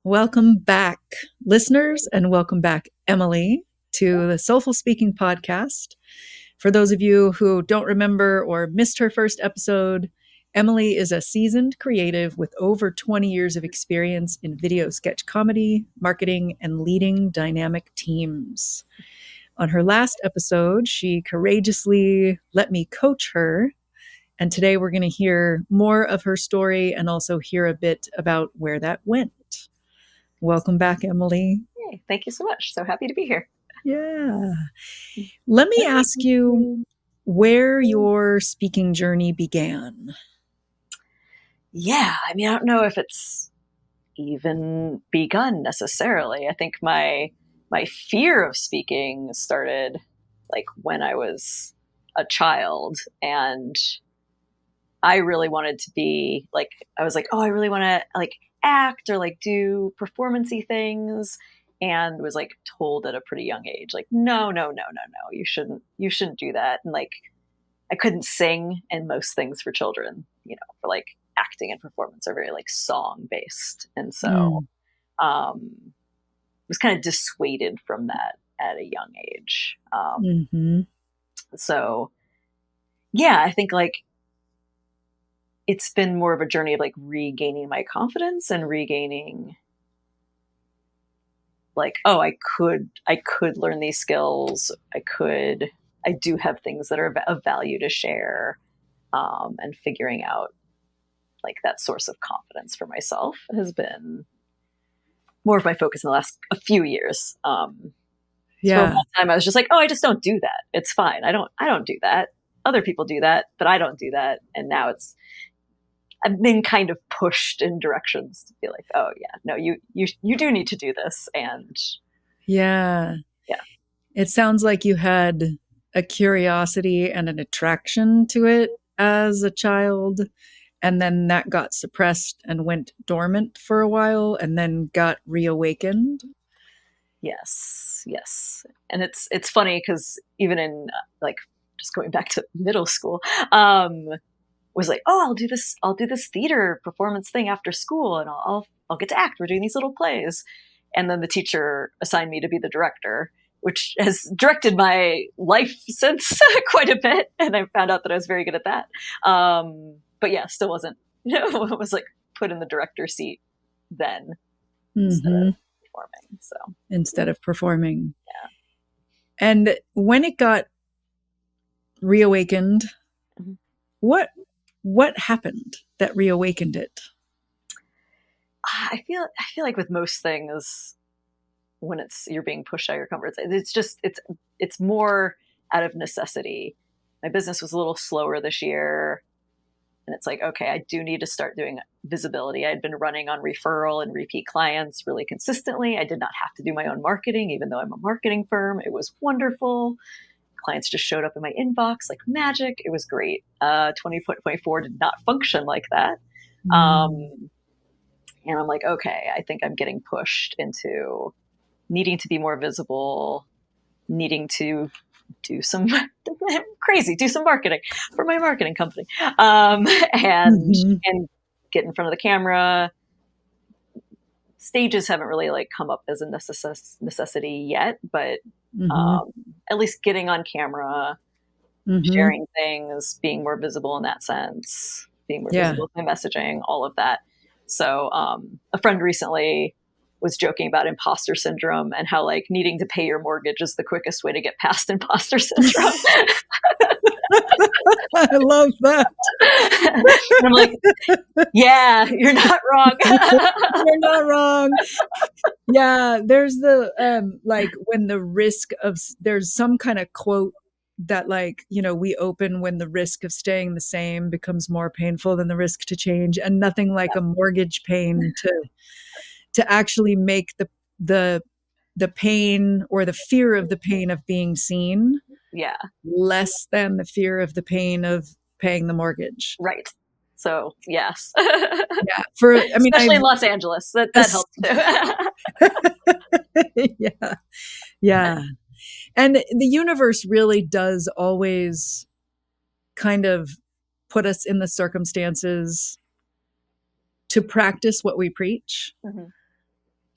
Welcome back, listeners, and welcome back, Emily, to the Soulful Speaking podcast. For those of you who don't remember or missed her first episode, Emily is a seasoned creative with over 20 years of experience in video sketch comedy, marketing, and leading dynamic teams. On her last episode, she courageously let me coach her. And today we're going to hear more of her story and also hear a bit about where that went. Welcome back, Emily. Hey, thank you so much. So happy to be here. Yeah. Let me ask you where your speaking journey began. Yeah, I don't know if it's even begun necessarily. I think my fear of speaking started like when I was a child, and I really wanted to be like, I was like, oh, I really want to like act or like do performancey things, and was like told at a pretty young age, like, no, you shouldn't do that. And like, I couldn't sing, and most things for children, for like acting and performance are very like song based. And so was kind of dissuaded from that at a young age. So yeah, I think like it's been more of a journey of like regaining my confidence and regaining like, oh, I could learn these skills. I do have things that are of value to share, and figuring out like that source of confidence for myself has been more of my focus in the last a few years. So for a long time I was just like, oh, I just don't do that. It's fine. I don't do that. Other people do that, but I don't do that. And now I've been kind of pushed in directions to be like, oh yeah, no, you do need to do this. And yeah, it sounds like you had a curiosity and an attraction to it as a child, and then that got suppressed and went dormant for a while and then got reawakened. Yes. And it's funny because even in like just going back to middle school, was like, oh, I'll do this theater performance thing after school, and I'll get to act. We're doing these little plays. And then the teacher assigned me to be the director, which has directed my life since quite a bit. And I found out that I was very good at that. But yeah, still wasn't, it was like put in the director seat then instead of performing. So instead of performing. Yeah. And when it got reawakened, what happened that reawakened it? I feel like with most things, when you're being pushed out of your comfort zone, it's more out of necessity. My business was a little slower this year, and it's like, okay, I do need to start doing visibility. I'd been running on referral and repeat clients really consistently. I did not have to do my own marketing, even though I'm a marketing firm. It was wonderful. Clients just showed up in my inbox like magic. It was great. 2024 did not function like that. And I'm like, okay, I think I'm getting pushed into needing to be more visible, needing to do some do some marketing for my marketing company, and get in front of the camera. Stages haven't really like come up as a necessity yet, but at least getting on camera, sharing things, being more visible in that sense, being more visible with my messaging, all of that. So a friend recently was joking about imposter syndrome and how like needing to pay your mortgage is the quickest way to get past imposter syndrome. I love that. And I'm like, yeah, you're not wrong. You're not wrong. Yeah, there's the like when the risk of there's some kind of quote that like, we open when the risk of staying the same becomes more painful than the risk to change, and nothing like a mortgage pain to actually make the pain or the fear of the pain of being seen less than the fear of the pain of paying the mortgage. Right. So yes. Yeah. Especially in Los Angeles. That helps too. Yeah. And the universe really does always kind of put us in the circumstances to practice what we preach.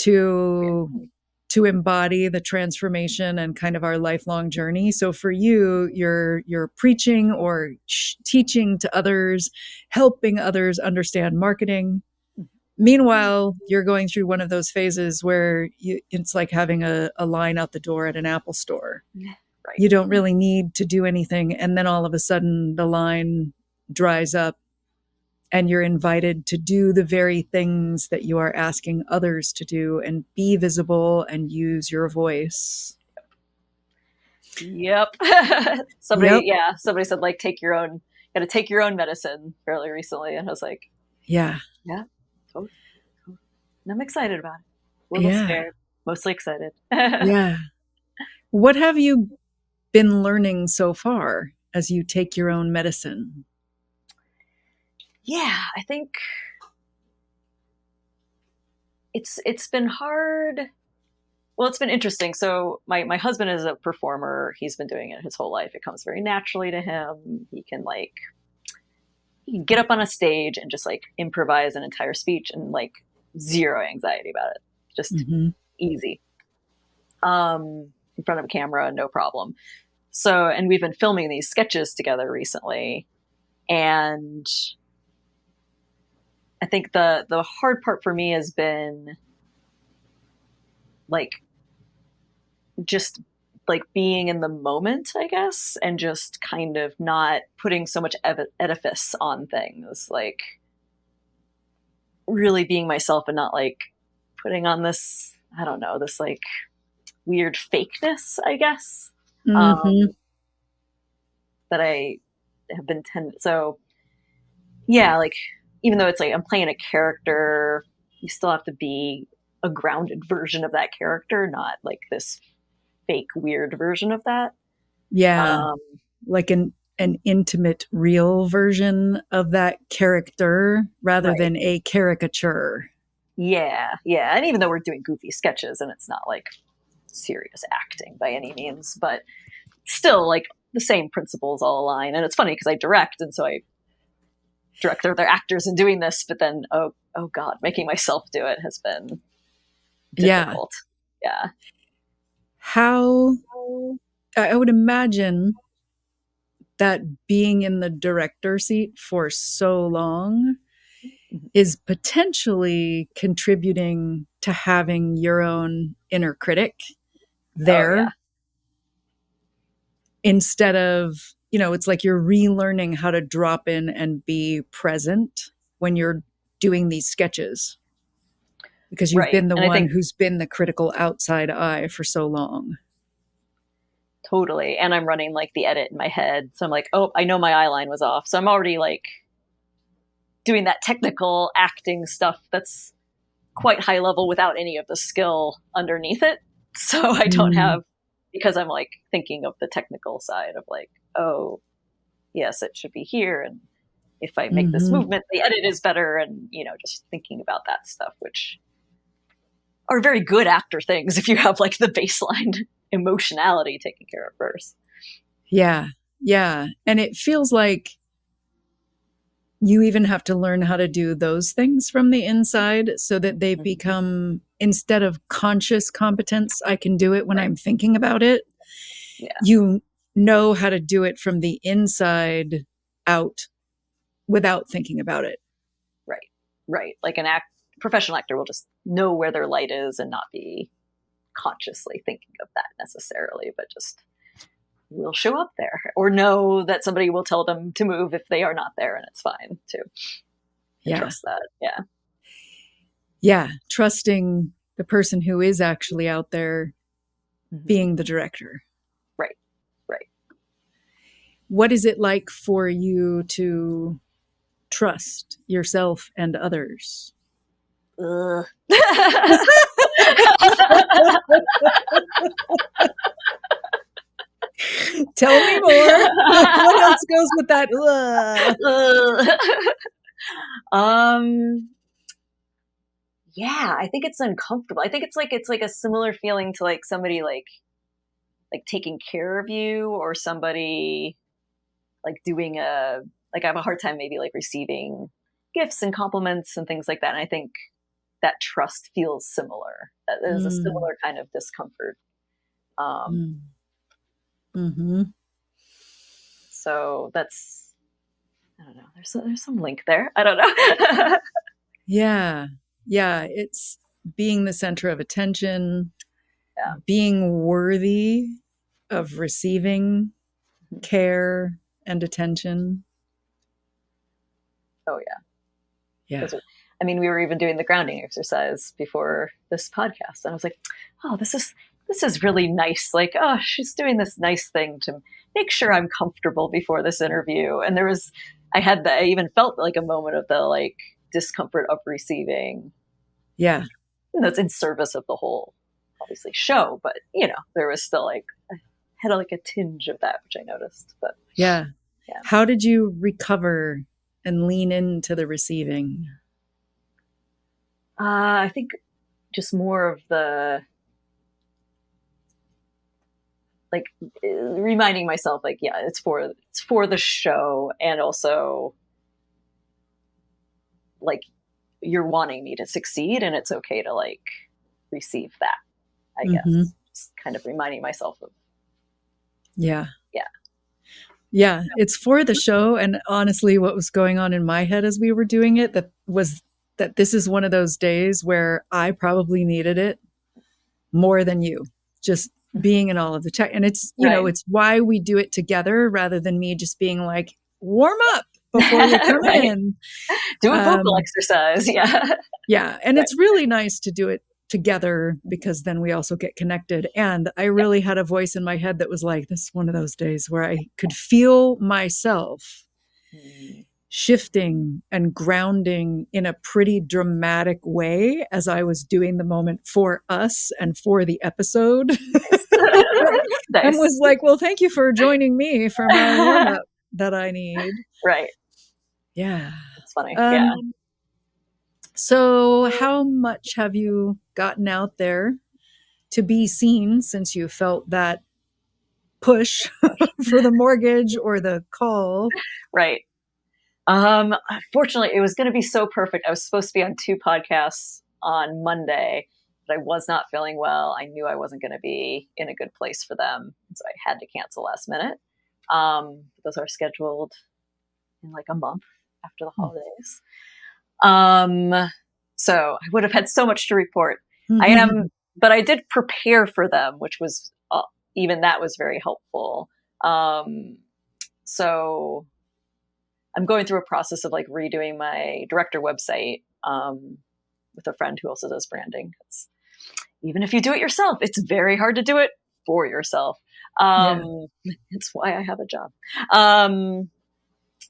to embody the transformation and kind of our lifelong journey. So for you, you're preaching or teaching to others, helping others understand marketing. Meanwhile, you're going through one of those phases where it's like having a line out the door at an Apple store. Right. You don't really need to do anything. And then all of a sudden the line dries up and you're invited to do the very things that you are asking others to do and be visible and use your voice. Yep. Somebody said, like, gotta take your own medicine fairly recently. And I was like, Yeah. yeah, totally. And I'm excited about it. A little scared, mostly excited. Yeah. What have you been learning so far as you take your own medicine? Yeah, I think it's been hard. Well, it's been interesting. So my husband is a performer. He's been doing it his whole life. It comes very naturally to him. He can get up on a stage and just like improvise an entire speech and like zero anxiety about it. Just easy. In front of a camera, no problem. So, and we've been filming these sketches together recently. And I think the hard part for me has been like just like being in the moment, I guess, and just kind of not putting so much edifice on things, like really being myself and not like putting on this, I don't know, this like weird fakeness, I guess, that I have been so yeah, like even though it's like I'm playing a character, you still have to be a grounded version of that character, not like this fake weird version of that. Yeah. Like an intimate, real version of that character rather Right. than a caricature. Yeah. And even though we're doing goofy sketches and it's not like serious acting by any means, but still like the same principles all align. And it's funny because I direct, and so I direct other actors in doing this, but then oh god, making myself do it has been difficult. Yeah. How I would imagine that being in the director seat for so long is potentially contributing to having your own inner critic there. Oh, yeah. Instead of, it's like you're relearning how to drop in and be present when you're doing these sketches because you've Right. been the And I one think who's been the critical outside eye for so long. totally. And I'm running like the edit in my head. So I'm like, oh, I know my eye line was off. So I'm already like doing that technical acting stuff that's quite high level without any of the skill underneath it. So I don't have, because I'm like thinking of the technical side of like, oh, yes, it should be here. And if I make this movement, the edit is better. And, just thinking about that stuff, which are very good actor things if you have like the baseline emotionality taken care of first. Yeah. And it feels like you even have to learn how to do those things from the inside so that they become, instead of conscious competence, I can do it when I'm thinking about it. Yeah. You know how to do it from the inside out without thinking about it. Right. Like professional actor will just know where their light is and not be consciously thinking of that necessarily, but just will show up there or know that somebody will tell them to move if they are not there, and it's fine too. Trust that. Yeah. Trusting the person who is actually out there being the director. Right. What is it like for you to trust yourself and others? Tell me more. What else goes with that? Yeah, I think it's uncomfortable. I think it's like a similar feeling to like somebody like taking care of you, or somebody like doing like I have a hard time maybe like receiving gifts and compliments and things like that. And I think that trust feels similar. That there's a similar kind of discomfort. Mm-hmm. So that's, I don't know. There's some link there. I don't know. Yeah. Yeah. It's being the center of attention, Yeah. being worthy of receiving care and attention. Oh yeah. Yeah. I mean, we were even doing the grounding exercise before this podcast, and I was like, "Oh, this is really nice." Like, oh, she's doing this nice thing to make sure I'm comfortable before this interview. And I even felt like a moment of the like discomfort of receiving. Yeah. That's in service of the whole, obviously, show, but there was still like had like a tinge of that, which I noticed. But yeah. yeah. How did you recover and lean into the receiving? I think just more of the like reminding myself, like, yeah, it's for the show, and also like you're wanting me to succeed, and it's okay to like receive that. I guess just kind of reminding myself of. Yeah. Yeah. Yeah, it's for the show. And honestly, what was going on in my head as we were doing it, that this is one of those days where I probably needed it more than you, just being in all of the tech. And it's, Right. it's why we do it together rather than me just being like, warm up before you come Right. in. Do a vocal exercise. Yeah. Yeah. And Right. It's really nice to do it together because then we also get connected. And I really had a voice in my head that was like, this is one of those days where I could feel myself shifting and grounding in a pretty dramatic way as I was doing the moment for us and for the episode. Nice. And was like, well, thank you for joining me for my warm up that I need. Right. Yeah. It's funny. Yeah. So how much have you gotten out there to be seen since you felt that push for the mortgage or the call? Right. Fortunately, it was going to be so perfect. I was supposed to be on 2 podcasts on Monday, but I was not feeling well. I knew I wasn't going to be in a good place for them, so I had to cancel last minute. Those are scheduled in like a month after the holidays. So I would have had so much to report. But I did prepare for them, which was even that was very helpful. So I'm going through a process of like redoing my director website with a friend who also does branding. Even if you do it yourself, it's very hard to do it for yourself. It's why I have a job.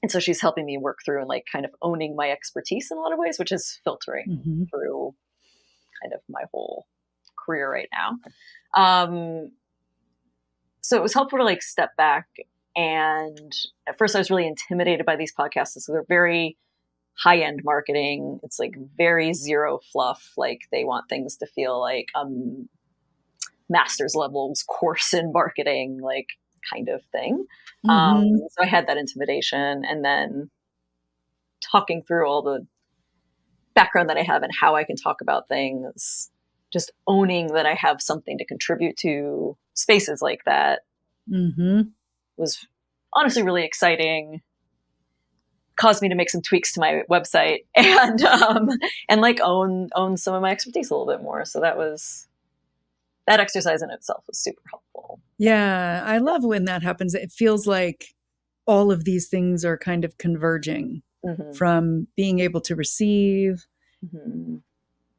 And so she's helping me work through and like kind of owning my expertise in a lot of ways, which is filtering through kind of my whole career right now. So it was helpful to like step back. And at first I was really intimidated by these podcasts. So they're very high-end marketing. It's like very zero fluff. Like they want things to feel like master's levels course in marketing, like kind of thing. So I had that intimidation, and then talking through all the background that I have and how I can talk about things, just owning that I have something to contribute to spaces like that was honestly really exciting. Caused me to make some tweaks to my website and like own some of my expertise a little bit more. So that exercise in itself was super helpful. Yeah, I love when that happens. It feels like all of these things are kind of converging from being able to receive,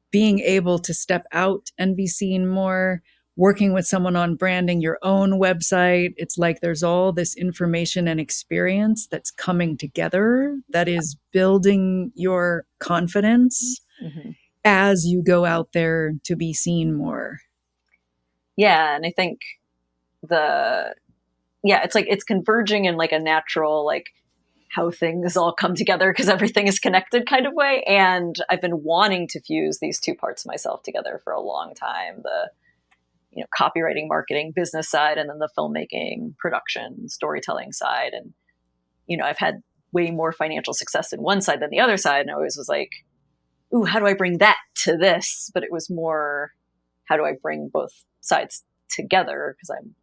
being able to step out and be seen more, working with someone on branding your own website. It's like there's all this information and experience that's coming together that is building your confidence as you go out there to be seen more. Yeah. And I think it's like it's converging in like a natural, like how things all come together because everything is connected kind of way. And I've been wanting to fuse these 2 parts of myself together for a long time. The copywriting, marketing, business side, and then the filmmaking, production, storytelling side. And, I've had way more financial success in one side than the other side. And I always was like, ooh, how do I bring that to this? But it was more, how do I bring both sides together? Because I'm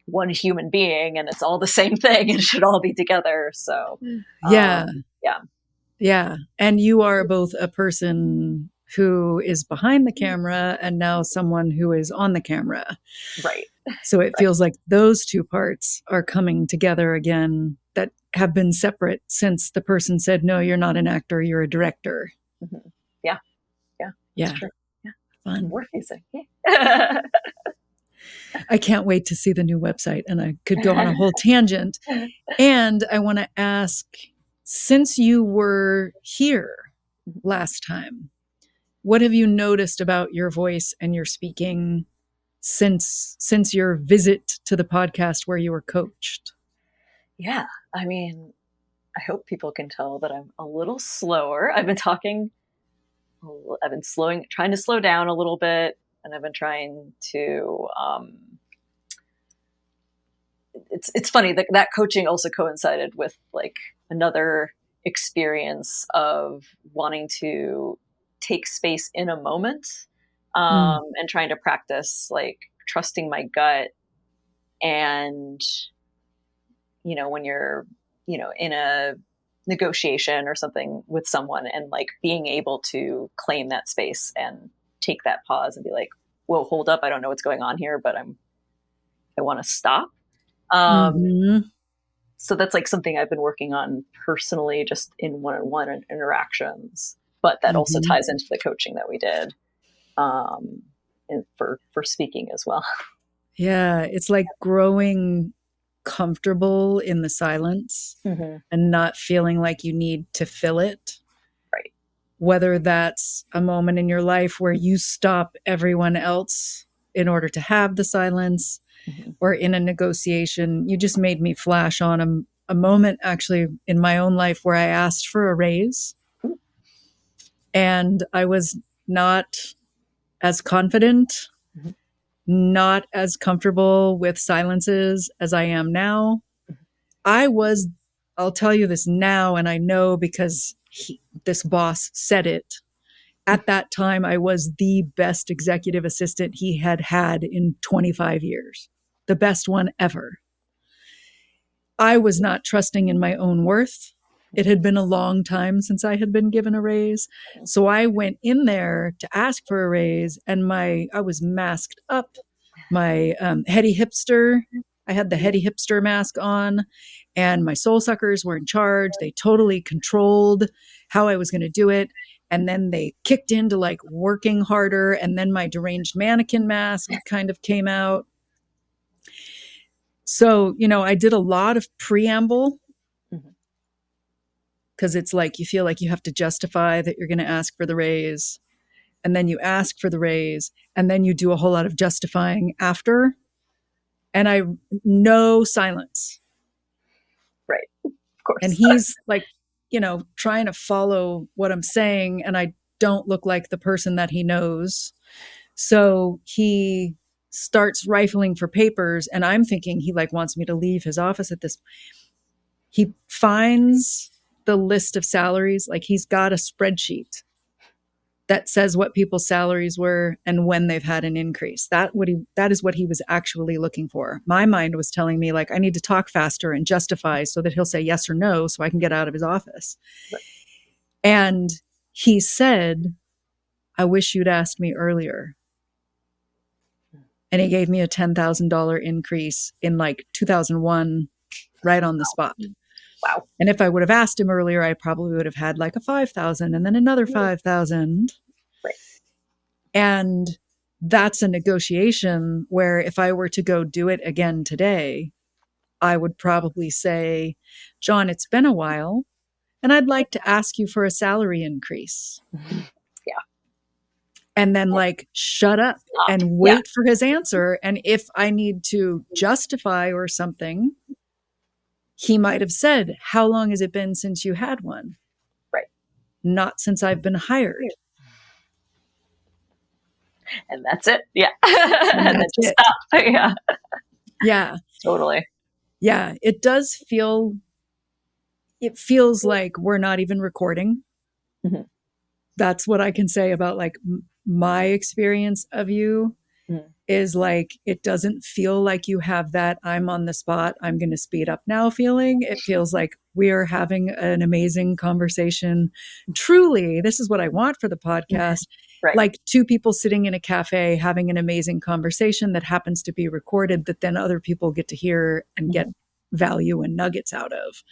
one human being and it's all the same thing and should all be together. So, Yeah. yeah. Yeah. And you are both a person who is behind the camera and now someone who is on the camera. Right. So it Right. feels like those two parts are coming together again that have been separate since the person said, no, you're not an actor, you're a director. Mm-hmm. Yeah. Yeah. Yeah. It's true. Yeah. Fun. Worth using. Yeah. I can't wait to see the new website, and I could go on a whole tangent. And I want to ask, since you were here last time, what have you noticed about your voice and your speaking since your visit to the podcast where you were coached? Yeah. I mean, I hope people can tell that I'm a little slower. I've been trying to slow down a little bit, and I've been trying to, it's funny that that coaching also coincided with like another experience of wanting to take space in a moment, and trying to practice like trusting my gut. And when you're in a negotiation or something with someone, and like being able to claim that space and take that pause and be like, whoa, hold up, I don't know what's going on here, but I want to stop. Mm-hmm. So that's like something I've been working on personally, just in one-on-one interactions, but that also Mm-hmm. ties into the coaching that we did, and for speaking as well. Yeah, it's like growing comfortable in the silence Mm-hmm. and not feeling like you need to fill it. Right. Whether that's a moment in your life where you stop everyone else in order to have the silence, Mm-hmm. or in a negotiation. You just made me flash on a moment actually in my own life where I asked for a raise and I was not as confident, Mm-hmm. not as comfortable with silences as I am now. I was, I'll tell you this now, and I know because this boss said it. At that time, I was the best executive assistant he had had in 25 years, the best one ever. I was not trusting in my own worth. It had been a long time since I had been given a raise. So I went in there to ask for a raise, and I was masked up. My heady hipster, I had the heady hipster mask on, and my soul suckers were in charge. They totally controlled how I was going to do it. And then they kicked into like working harder. And then my deranged mannequin mask kind of came out. So, I did a lot of preamble Mm-hmm. because it's like you feel like you have to justify that you're going to ask for the raise. And then you ask for the raise. And then you do a whole lot of justifying after. And I know silence. Right. Of And course. he's like, trying to follow what I'm saying. And I don't look like the person that he knows. So he starts rifling for papers. And I'm thinking he like wants me to leave his office at this. He finds the list of salaries. Like he's got a spreadsheet that says what people's salaries were and when they've had an increase. That is what he was actually looking for. My mind was telling me like I need to talk faster and justify so that he'll say yes or no so I can get out of his office. Right. And he said, I wish you'd asked me earlier. And he gave me a $10,000 increase in like 2001 right on the spot. Wow. And if I would have asked him earlier, I probably would have had like a 5,000 and then another 5,000. Right. And that's a negotiation where if I were to go do it again today, I would probably say, John, it's been a while and I'd like to ask you for a salary increase. Yeah. And then like shut up Stop. and Yeah. wait for his answer. And if I need to justify or something, he might have said, how long has it been since you had one? Right. Not since I've been hired. And that's it. Yeah. And And then that's just it. stop. Yeah. Yeah. Totally. Yeah. It feels like we're not even recording. Mm-hmm. that's what I can say about like my experience of you Mm. is like, it doesn't feel like you have that I'm on the spot, I'm going to speed up now feeling. It feels like we're having an amazing conversation. Truly, this is what I want for the podcast. Right. Like two people sitting in a cafe having an amazing conversation that happens to be recorded that then other people get to hear and get value and nuggets out of.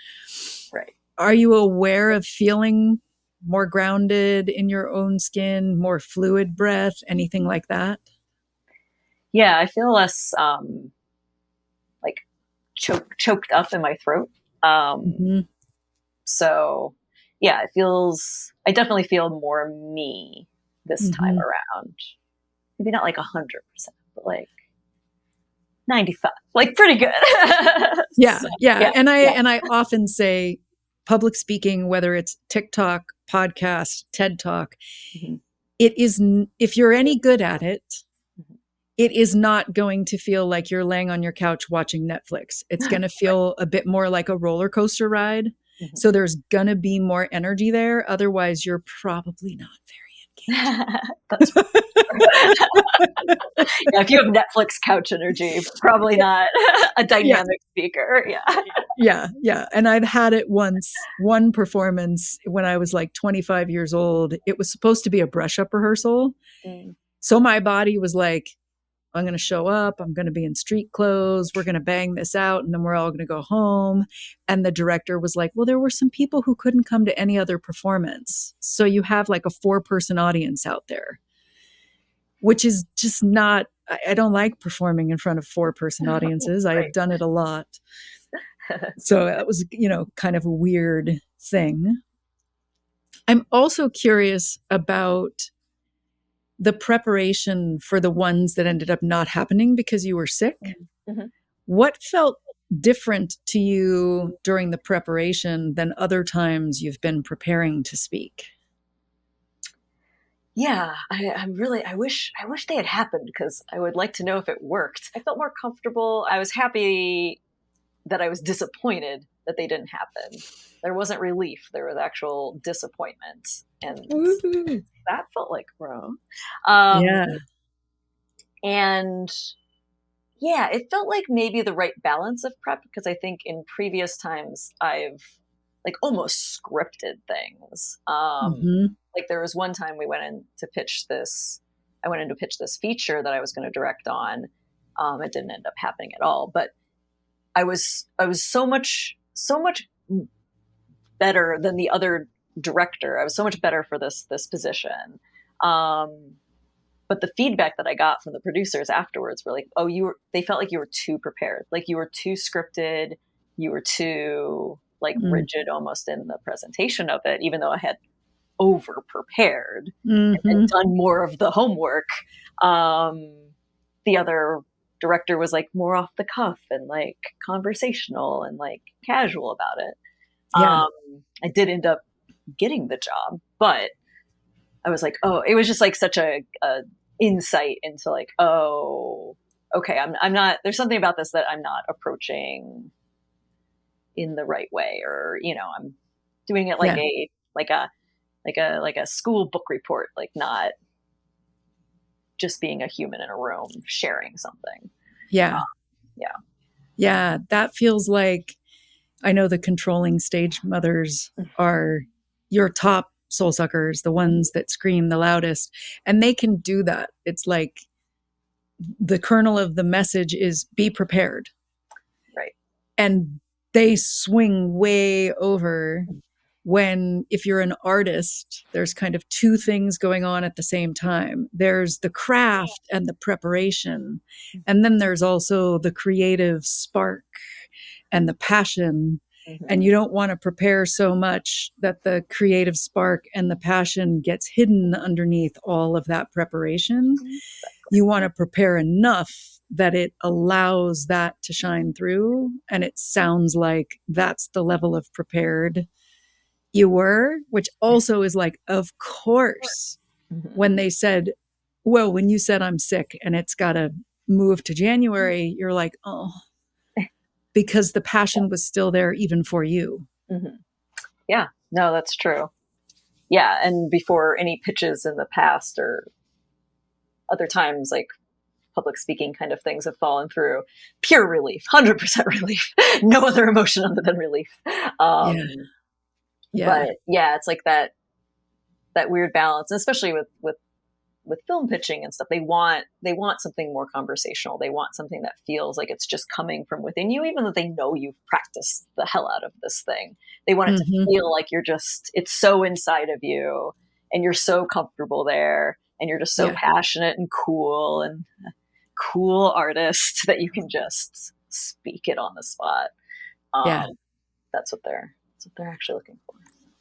Right. Are you aware of feeling more grounded in your own skin, more fluid breath, anything like that? Yeah, I feel less like choked up in my throat. Mm-hmm. So yeah, it feels. I definitely feel more me this time Mm-hmm. around. Maybe not like 100%, but like 95, like pretty good. Yeah, So, yeah. yeah, yeah. And I often say public speaking, whether it's TikTok, podcast, TED Talk, Mhm. it is if you're any good at it, Mhm. it is not going to feel like you're laying on your couch watching Netflix. It's going to Right. feel a bit more like a roller coaster ride. Mhm. So there's going to be more energy there. Otherwise, you're probably not very That's engaged. yeah, if you have Netflix couch energy, probably not a Yeah. dynamic speaker. Yeah. Yeah, yeah. And I've had it once, one performance when I was like 25 years old. It was supposed to be a brush up rehearsal. Mm. So my body was like, I'm going to show up. I'm going to be in street clothes. We're going to bang this out and then we're all going to go home. And the director was like, well, there were some people who couldn't come to any other performance. So you have like a 4-person audience out there, which is just not, I don't like performing in front of 4-person audiences. I have Right. done it a lot. So that was, kind of a weird thing. I'm also curious about the preparation for the ones that ended up not happening because you were sick. Mhm. What felt different to you during the preparation than other times you've been preparing to speak? Yeah, I wish they had happened because I would like to know if it worked. I felt more comfortable. I was happy that I was disappointed that they didn't happen. There wasn't relief. There was actual disappointment. And Woo-hoo. that felt like wrong. Um, Yeah. and yeah, it felt like maybe the right balance of prep because I think in previous times I've like almost scripted things. Mm-hmm. Like there was one time I went in to pitch this feature that I was going to direct on. It didn't end up happening at all, but I was so much better than the other director. I was so much better for this position. Um, but the feedback that I got from the producers afterwards were like, "Oh, they felt like you were too prepared, like you were too scripted, you were too like rigid almost in the presentation of it, even though I had over prepared and Mm-hmm. done more of the homework." Um, the other director was like more off the cuff and like conversational and like casual about it. Yeah. I did end up getting the job, but I was like, oh, it was just like such a insight into like, oh, okay, I'm not. There's something about this that I'm not approaching in the right way, or I'm doing it like Yeah. a school book report, like not just being a human in a room sharing something. Yeah. Yeah. Yeah. That feels like, I know the controlling stage mothers are your top soul suckers, the ones that scream the loudest, and they can do that. It's like the kernel of the message is be prepared. Right. And they swing way over when, if you're an artist, there's kind of two things going on at the same time. There's the craft and the preparation, and then there's also the creative spark and the passion. Mm-hmm. And you don't want to prepare so much that the creative spark and the passion gets hidden underneath all of that preparation. You want to prepare enough that it allows that to shine through. And it sounds like that's the level of prepared you were, which also is like, of course, Mm-hmm. when they said, well, when you said I'm sick and it's got to move to January, you're like, oh, because the passion was still there even for you. Mm-hmm. Yeah, no, that's true. yeah. And before any pitches in the past or other times, like public speaking kind of things have fallen through, pure relief, 100% relief, no other emotion other than relief. Yeah. Um, Yeah. but yeah, it's like that weird balance, especially with film pitching and stuff. They want something more conversational. They want something that feels like it's just coming from within you, even though they know you've practiced the hell out of this thing. They want it to Mm-hmm. feel like it's so inside of you and you're so comfortable there and you're just so Yeah. passionate and cool and a cool artist that you can just speak it on the spot. Yeah. Um, that's what they're actually looking for.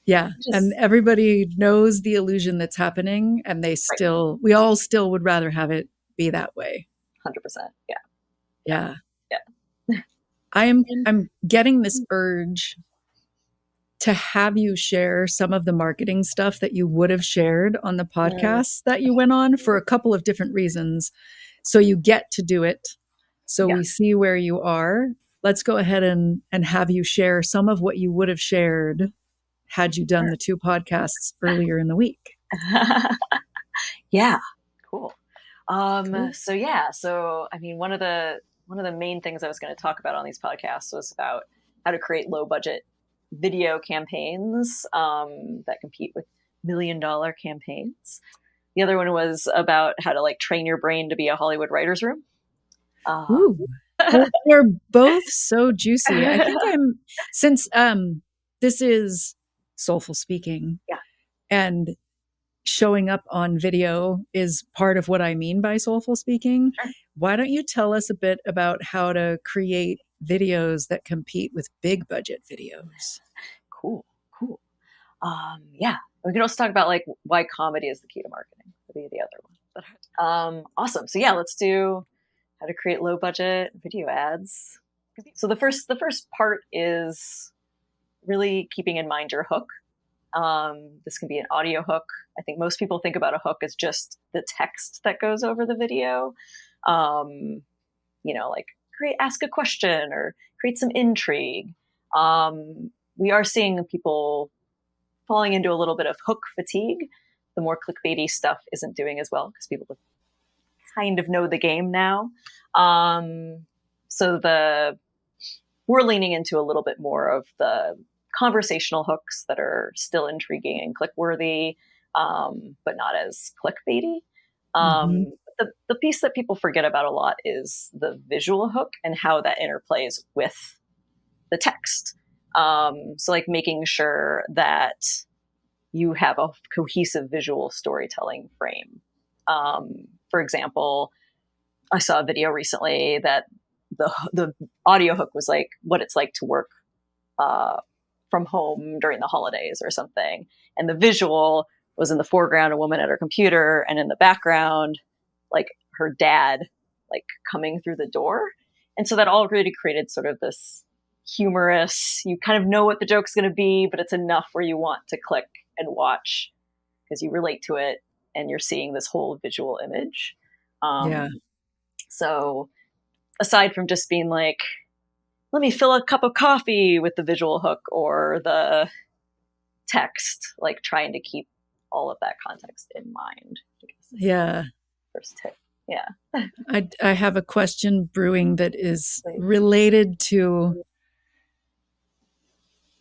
Yeah. And Just everybody knows the illusion that's happening, and right, we all still would rather have it be that way. 100%. Yeah, yeah, Yeah. yeah. I'm getting this urge to have you share some of the marketing stuff that you would have shared on the Mm, podcast that you went on for a couple of different reasons. So you get to do it. So yeah. we see where you are. Let's go ahead and have you share some of what you would have shared had you done the two podcasts earlier in the week. Yeah, cool. Cool. So yeah, so I mean, one of the main things I was going to talk about on these podcasts was about how to create low budget video campaigns that compete with $1 million campaigns. The other one was about how to like train your brain to be a Hollywood writer's room. Uh, Ooh. Well, they're both so juicy. I think since this is Soulful Speaking yeah, and showing up on video is part of what I mean by soulful speaking. sure. Why don't you tell us a bit about how to create videos that compete with big budget videos? Cool, cool. Yeah, we can also talk about like why comedy is the key to marketing. That'd be the other one. Awesome. So yeah, let's do how to create low budget video ads. So the first part is really keeping in mind your hook. This can be an audio hook. I think most people think about a hook as just the text that goes over the video. Um, like ask a question or create some intrigue. We are seeing people falling into a little bit of hook fatigue. The more clickbaity stuff isn't doing as well because people kind of know the game now. So we're leaning into a little bit more of the conversational hooks that are still intriguing and click worthy, but not as clickbaity. Mm-hmm. The piece that people forget about a lot is the visual hook and how that interplays with the text. So like making sure that you have a cohesive visual storytelling frame. For example, I saw a video recently that the audio hook was like what it's like to work uh, from home during the holidays or something, and the visual was in the foreground a woman at her computer, and in the background like her dad like coming through the door, and so that all really created sort of this humorous. You kind of know what the joke's going to be, but it's enough where you want to click and watch because you relate to it and you're seeing this whole visual image. Yeah. So aside from just being like, let me fill a cup of coffee with the visual hook or the text, like trying to keep all of that context in mind, I guess is the Yeah. first tip. Yeah. I have a question brewing that is Please. related to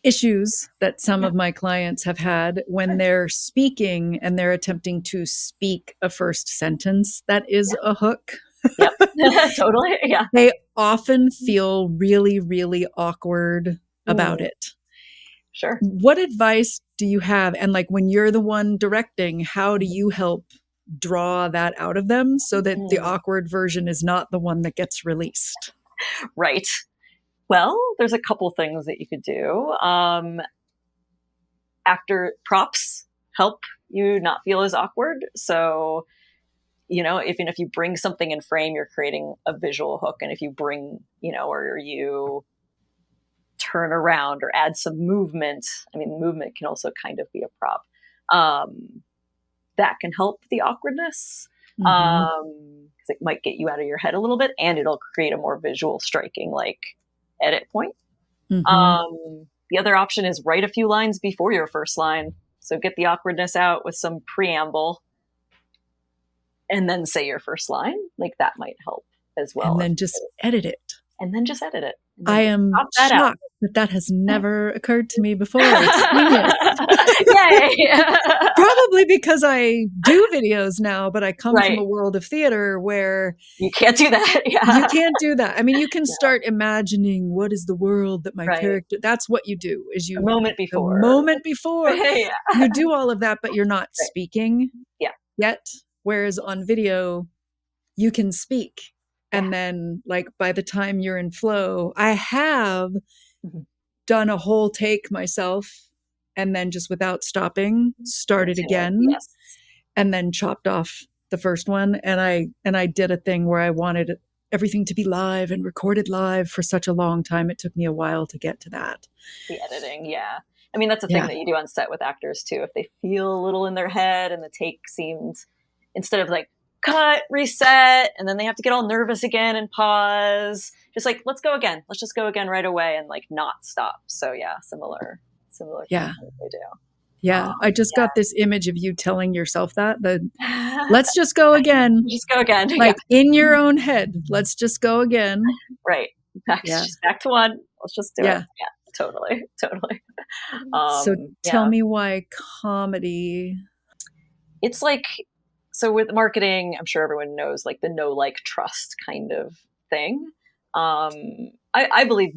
issues that some Yeah. of my clients have had when they're speaking and they're attempting to speak a first sentence that is a hook. Yep. Totally. Yeah. They often feel really, really awkward about Mm, it. sure. What advice do you have? And like when you're the one directing, how do you help draw that out of them so that the Mm, awkward version is not the one that gets released? right. Well, there's a couple things that you could do. Actor props help you not feel as awkward. So, even if you bring something in frame, you're creating a visual hook. And if you bring, or you turn around or add some movement, I mean, movement can also kind of be a prop. Um, that can help the awkwardness. Mm-hmm. Because it might get you out of your head a little bit and it'll create a more visual striking like edit point. Mm-hmm. The other option is write a few lines before your first line. So get the awkwardness out with some preamble and then say your first line. Like that might help as well. And then just edit it. And then just edit it. And then I just am pop that shocked out. that has never occurred to me before. It's genius. Yay! Probably because I do videos now, but I come from Right. a world of theater where You can't do that. Yeah. you can't do that. I mean, you can start imagining what is the world that my Right. character, that's what you do, is The you, moment the before. moment before, Yeah. you do all of that, but you're not Right. speaking Yeah. yet. Whereas on video, you can speak. Yeah. And then, like, by the time you're in flow, I have Mhm. done a whole take myself and then just without stopping, started again. Yes. And then chopped off the first one. And I did a thing where I wanted everything to be live and recorded live for such a long time. It took me a while to get to that. The editing, yeah. I mean, that's a thing that you do on set with actors too. If they feel a little in their head and the take seems, instead of like cut, reset, and then they have to get all nervous again and pause, just like, let's go again. Let's just go again right away and like not stop. So yeah, similar Yeah. things they do. Yeah. I just got this image of you telling yourself that, let's just go again. Just go again. Like in your own head. Let's just go again. Right. Back to one. Let's just do it. Yeah, totally. So tell me why comedy. It's like, so with marketing, I'm sure everyone knows like the know, like, trust kind of thing. I believe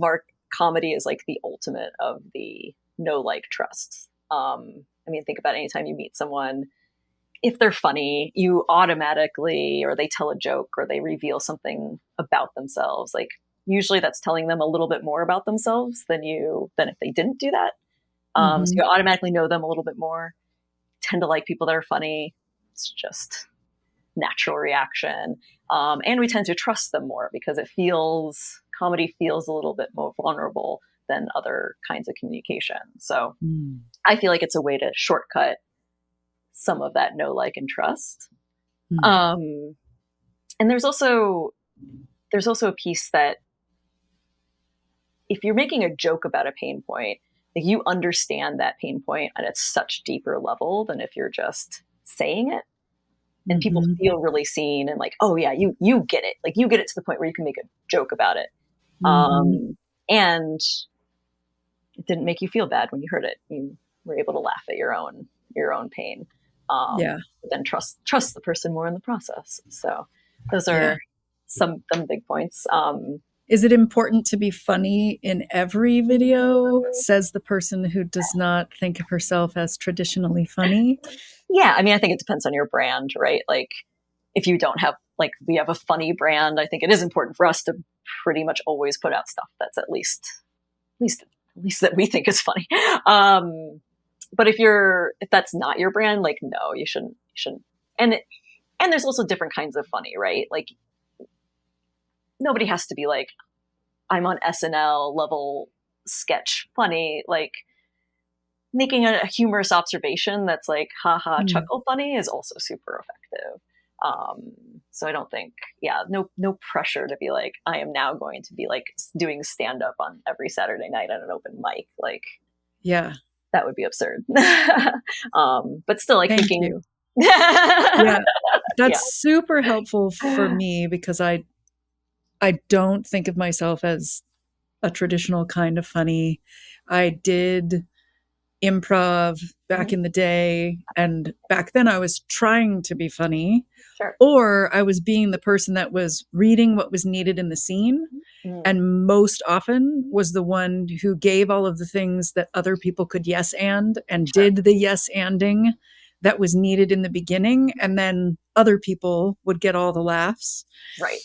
comedy is like the ultimate of the know, like, trust. I mean, think about anytime you meet someone, if they're funny, you automatically, or they tell a joke or they reveal something about themselves. Like usually that's telling them a little bit more about themselves than if they didn't do that. So you automatically know them a little bit more, tend to like people that are funny. It's just natural reaction. And we tend to trust them more because comedy feels a little bit more vulnerable than other kinds of communication. So I feel like it's a way to shortcut some of that know, like, and trust. And there's also a piece that if you're making a joke about a pain point, like you understand that pain point at a such deeper level than if you're just saying it. And people feel really seen and like, oh yeah, you get it. Like you get it to the point where you can make a joke about it. And it didn't make you feel bad when you heard it. You were able to laugh at your own pain. But then trust the person more in the process. So those are some big points. Is it important to be funny in every video? Says the person who does not think of herself as traditionally funny. Yeah, I mean, I think it depends on your brand, right? Like if you don't have, like, we have a funny brand, I think it is important for us to pretty much always put out stuff that's at least that we think is funny. But if that's not your brand, like, no, you shouldn't. And there's also different kinds of funny, right? Like nobody has to be like, I'm on SNL level sketch funny. Like making a humorous observation that's like, haha, chuckle funny is also super effective. So I don't think, no pressure to be like, I am now going to be like doing stand up on every Saturday night at an open mic. Like, that would be absurd. But still, like, Thank thinking, you. That's super helpful for me because I don't think of myself as a traditional kind of funny. I did improv back in the day, and back then I was trying to be funny, or I was being the person that was reading what was needed in the scene, and most often was the one who gave all of the things that other people could yes and did the yes anding that was needed in the beginning, and then other people would get all the laughs. Right.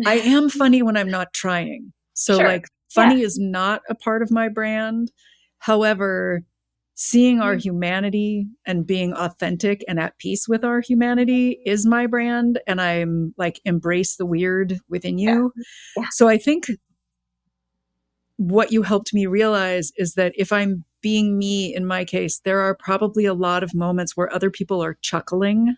I am funny when I'm not trying. So like funny is not a part of my brand. However, seeing our humanity and being authentic and at peace with our humanity is my brand. And I'm like, embrace the weird within you. So I think what you helped me realize is that if I'm being me, in my case, there are probably a lot of moments where other people are chuckling.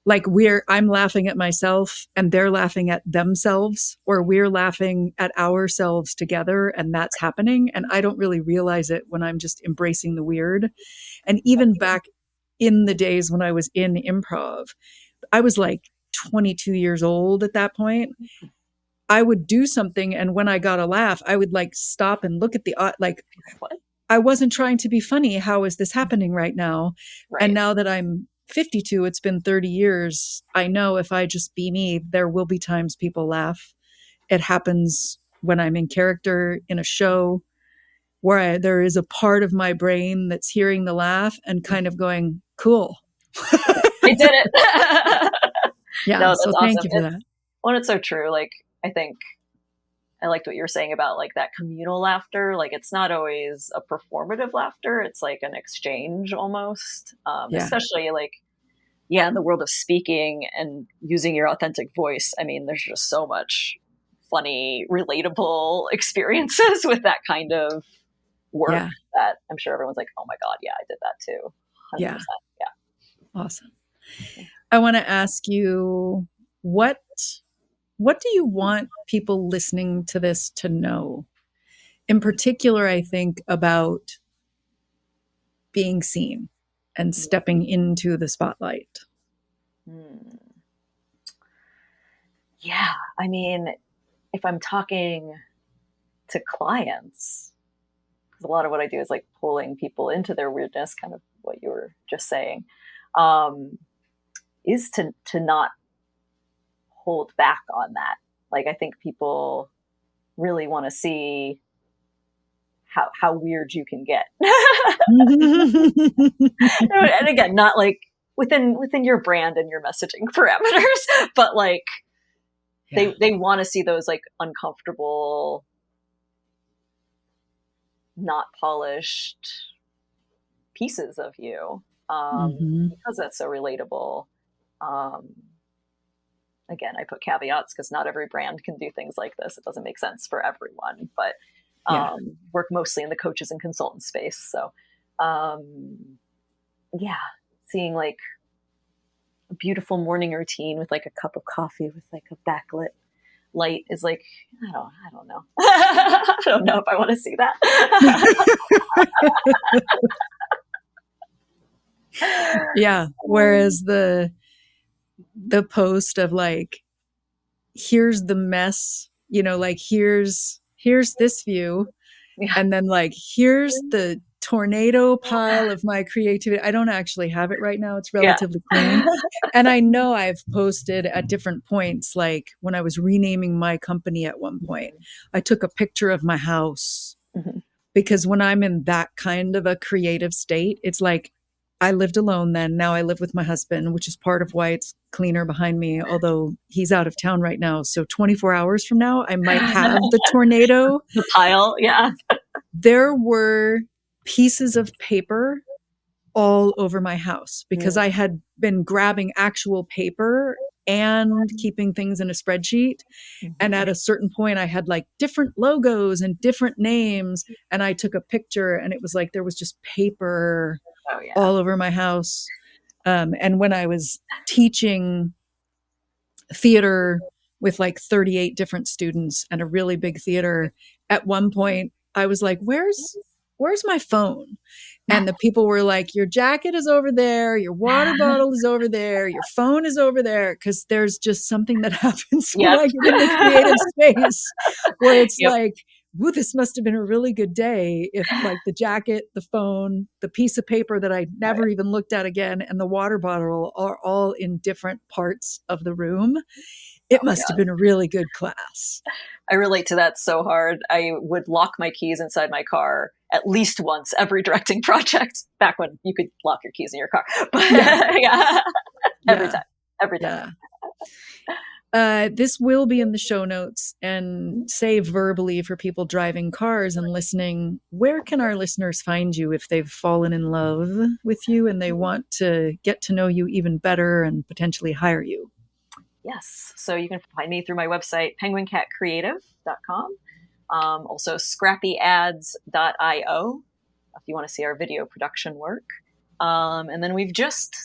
Like I'm laughing at myself and they're laughing at themselves, or we're laughing at ourselves together, and that's happening. And I don't really realize it when I'm just embracing the weird. And even back in the days when I was in improv, I was like 22 years old at that point. I would do something, and when I got a laugh, I would like stop and look at the like, What? I wasn't trying to be funny. How is this happening right now? And Right. now that I'm 52, it's been 30 years. I know if I just be me, there will be times people laugh. It happens when I'm in character in a show where there is a part of my brain that's hearing the laugh and kind of going, cool. I did it. Yeah. No, So that's thank awesome. you for that. It's so true. Like, I think I liked what you were saying about like that communal laughter. Like, it's not always a performative laughter. It's like an exchange almost. Yeah. Especially like, yeah, in the world of speaking and using your authentic voice. I mean, there's just so much funny, relatable experiences with that kind of work Yeah. that I'm sure everyone's like, oh my God, yeah, I did that too. 100%. Yeah. Yeah. Awesome. I want to ask you, what do you want people listening to this to know? In particular, I think about being seen and stepping into the spotlight. Hmm. Yeah. I mean, if I'm talking to clients, because a lot of what I do is like pulling people into their weirdness, kind of what you were just saying, um, is to not hold back on that. Like, I think people really want to see how weird you can get. And again, not like within your brand and your messaging parameters, but like Yeah. they want to see those like uncomfortable, not polished pieces of you, Mm-hmm. because that's so relatable. Um, Again, I put caveats because not every brand can do things like this. It doesn't make sense for everyone, but Yeah. work mostly in the coaches and consultant space. So, yeah, seeing like a beautiful morning routine with like a cup of coffee with like a backlit light is like, I don't know. I don't know if I want to see that. Yeah. Whereas the post of like, here's the mess, like here's this view, Yeah. and then like here's the tornado pile of my creativity. I don't actually have it right now. It's Yeah. relatively clean. And I know I've posted at different points, like when I was renaming my company at one point, I took a picture of my house, Mhm. because when I'm in that kind of a creative state, it's like I lived alone then. Now I live with my husband, which is part of why it's cleaner behind me, although he's out of town right now. So 24 hours from now, I might have the tornado. The pile. Yeah. There were pieces of paper all over my house because I had been grabbing actual paper and keeping things in a spreadsheet. And at a certain point, I had like different logos and different names. And I took a picture, and it was like there was just paper Oh yeah. all over my house. And when I was teaching theater with like 38 different students and a really big theater, at one point I was like, where's my phone? And the people were like, your jacket is over there, your water bottle is over there, your phone is over there. Cause there's just something that happens when Yep. I get in the creative space where it's Yep. like, woo, this must have been a really good day if like the jacket, the phone, the piece of paper that I never even looked at again, and the water bottle are all in different parts of the room. It Oh my must have God. been a really good class. I relate to that so hard. I would lock my keys inside my car at least once every directing project, back when you could lock your keys in your car. But Yeah. yeah, every Yeah. time. Every time. Yeah. This will be in the show notes and saved verbally for people driving cars and listening. Where can our listeners find you if they've fallen in love with you and they want to get to know you even better and potentially hire you? Yes. So you can find me through my website, penguincatcreative.com. Also scrappyads.io if you want to see our video production work. And then we've just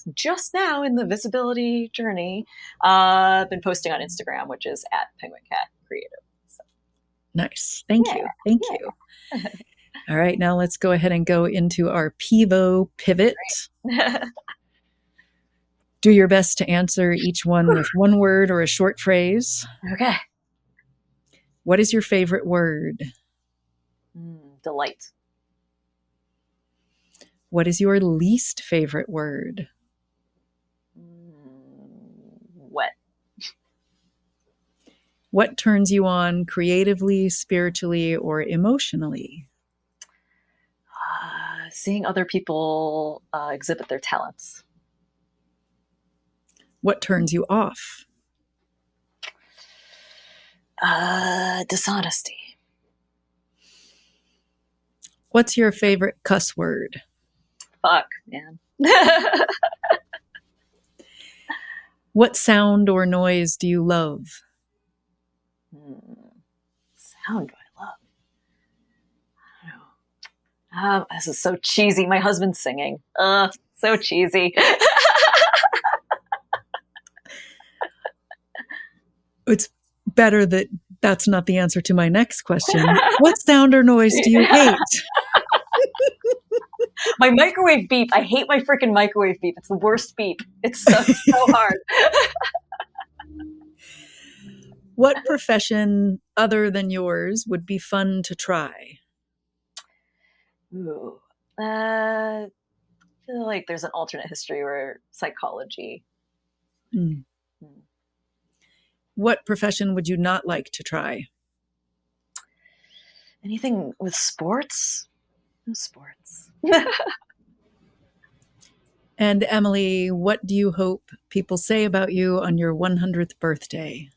now in the visibility journey, been posting on Instagram, which is at penguincatcreative. So, Nice. Thank yeah, you. Thank yeah. you. All right, now let's go ahead and go into our Pivo pivot. Do your best to answer each one with one word or a short phrase. Okay. What is your favorite word? Delight. What is your least favorite word? Wet. What turns you on creatively, spiritually, or emotionally? Seeing other people exhibit their talents. What turns you off? Dishonesty. What's your favorite cuss word? Fuck, man. What sound or noise do you love? Sound do I love? I don't know. This is so cheesy. My husband's singing. So cheesy. It's better that that's not the answer to my next question. What sound or noise do you hate? My microwave beep. I hate my freaking microwave beep. It's the worst beep. It's so hard. What profession other than yours would be fun to try? Ooh. I feel like there's an alternate history where psychology. What profession would you not like to try? Anything with sports? No sports. And Emily, what do you hope people say about you on your 100th birthday?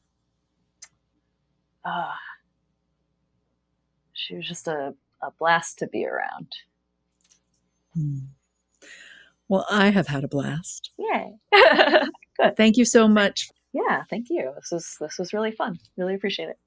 She was just a blast to be around. Well, I have had a blast. Yay. Good. Thank you so much. Yeah, thank you. This was really fun. Really appreciate it.